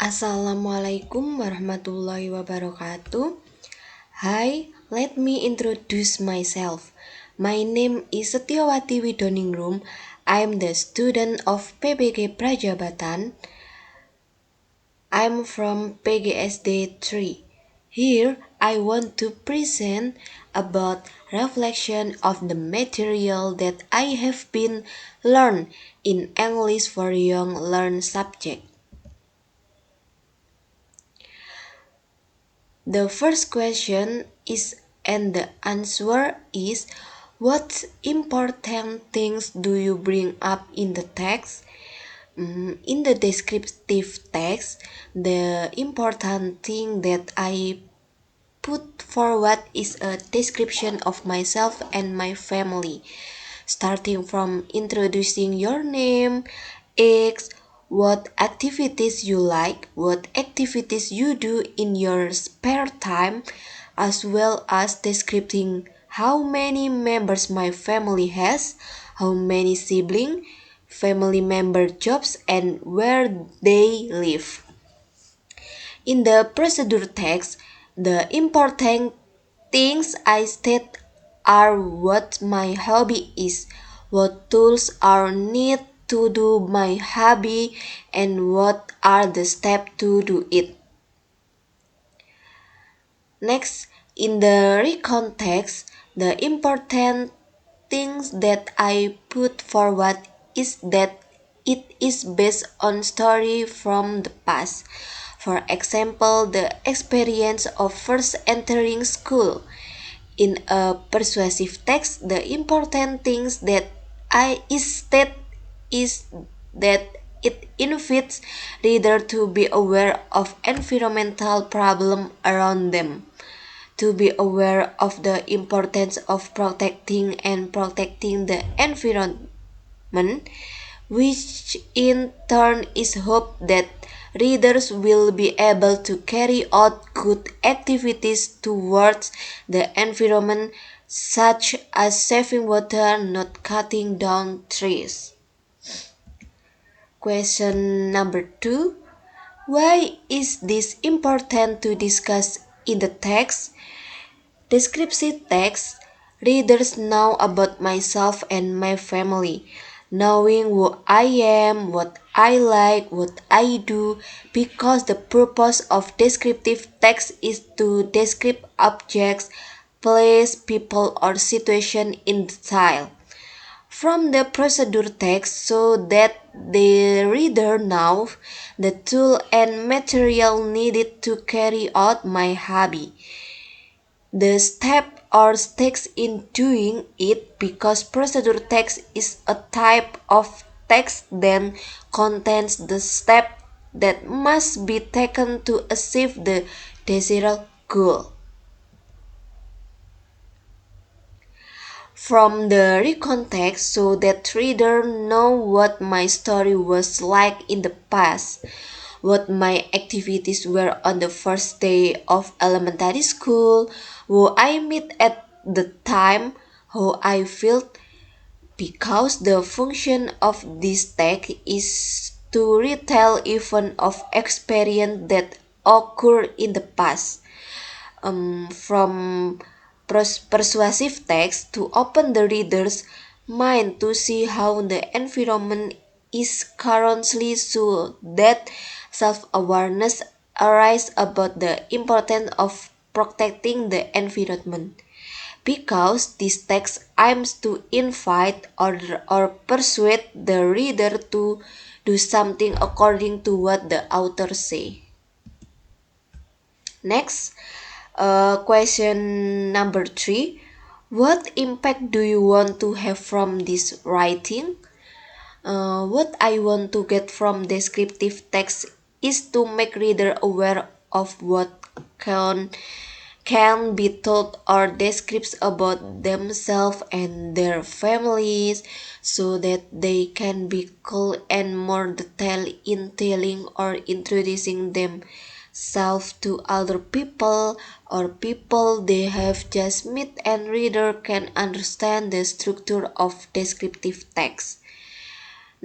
Assalamualaikum warahmatullahi wabarakatuh. Hi, let me introduce myself. My name is Setiawati Widoningrum. I'm the student of PBG Prajabatan. I'm from PGSD 3. Here, I want to present about reflection of the material that I have been learned in English for Young Learn subject. The first question is, and the answer is, what important things do you bring up in the text? In the descriptive text, the important thing that I put forward is a description of myself and my family, starting from introducing your name, age, what activities you like, what activities you do in your spare time, as well as describing how many members my family has, how many siblings, family member jobs, and where they live. In the procedure text, the important things I state are what my hobby is, what tools are needed to do my hobby, and what are the steps to do it. Next, in the recon text, the important things that I put forward is that it is based on story from the past. For example, the experience of first entering school. In a persuasive text, the important things that I state is that it invites reader to be aware of environmental problem around them, to be aware of the importance of protecting the environment, which in turn is hope that readers will be able to carry out good activities towards the environment, such as saving water, not cutting down trees. Question number 2. Why is this important to discuss in the text? Descriptive text, readers know about myself and my family, knowing who I am, what I like, what I do, because the purpose of descriptive text is to describe objects, place, people, or situation in detail from the procedure text so that the reader knows the tool and material needed to carry out my hobby, the step or steps in doing it, because procedure text is a type of text that contains the step that must be taken to achieve the desired goal. From the recontext so that reader know what my story was like in the past, what my activities were on the first day of elementary school, who I met at the time, how I felt, because the function of this text is to retell events of experience that occurred in the past. From persuasive text to open the reader's mind to see how the environment is currently, so that self-awareness arises about the importance of protecting the environment. Because this text aims to invite or persuade the reader to do something according to what the author say. Next, question number 3. What impact do you want to have from this writing? What I want to get from descriptive text is to make reader aware of what can can be told or describes about themselves and their families, so that they can be cool and more detailed in telling or introducing themselves to other people or people they have just met, and reader can understand the structure of descriptive text.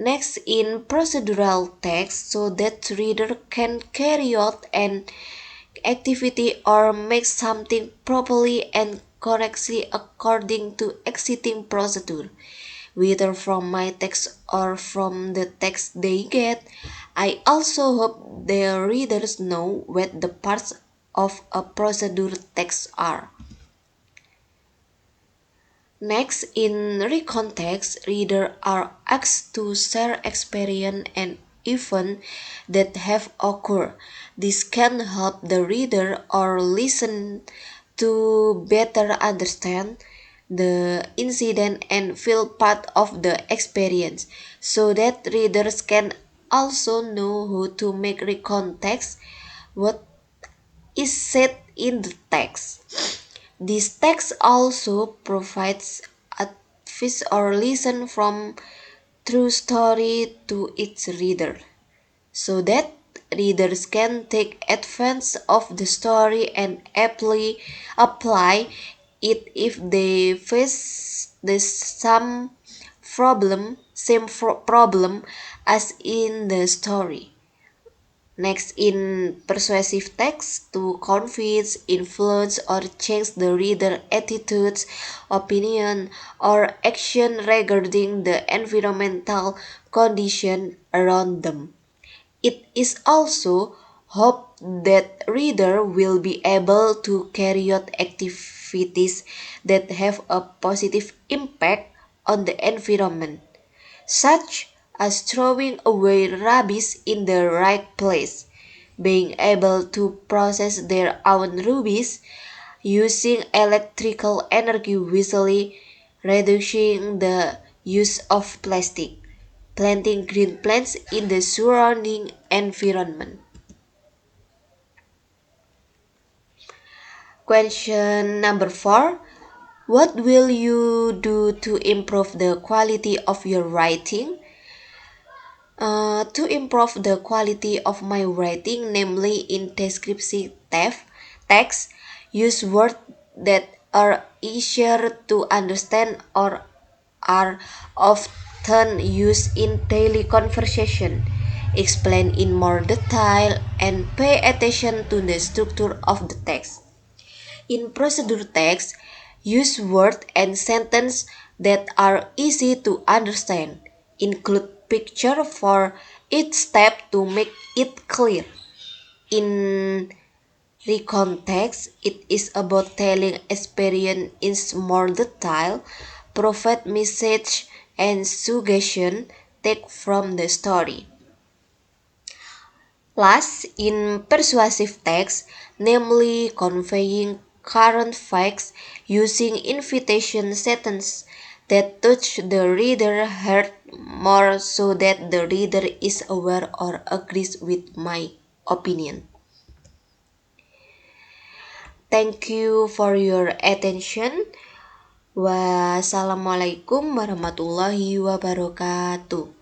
Next, in procedural text, so that reader can carry out an activity or make something properly and correctly according to existing procedure, whether from my text or from the text they get. I also hope the readers know what the parts of a procedure text are. Next, in recontext, readers are asked to share experience and events that have occurred. This can help the reader or listener to better understand the incident and feel part of the experience, so that readers can also know how to make recontext what is said in the text. This text also provides advice or lesson from true story to its reader, so that readers can take advantage of the story and apply it if they face same problem as in the story. Next, in persuasive text, to convince, influence, or change the reader attitudes, opinion, or action regarding the environmental condition around them. It is also hoped that reader will be able to carry out activities that have a positive impact on the environment, such as throwing away rubbish in the right place, being able to process their own rubbish, using electrical energy wisely, reducing the use of plastic, planting green plants in the surrounding environment. Question number 4. What will you do to improve the quality of your writing? To improve the quality of my writing, namely in descriptive text, use words that are easier to understand or are often used in daily conversation. Explain in more detail and pay attention to the structure of the text. In procedure text, use words and sentences that are easy to understand. Include picture for each step to make it clear. In recontext, it is about telling experience in more detail, provide message and suggestion take from the story. Last, in persuasive text, namely conveying current facts using invitation sentences that touch the reader heart more so that the reader is aware or agrees with my opinion. Thank you for your attention. Wassalamualaikum warahmatullahi wabarakatuh.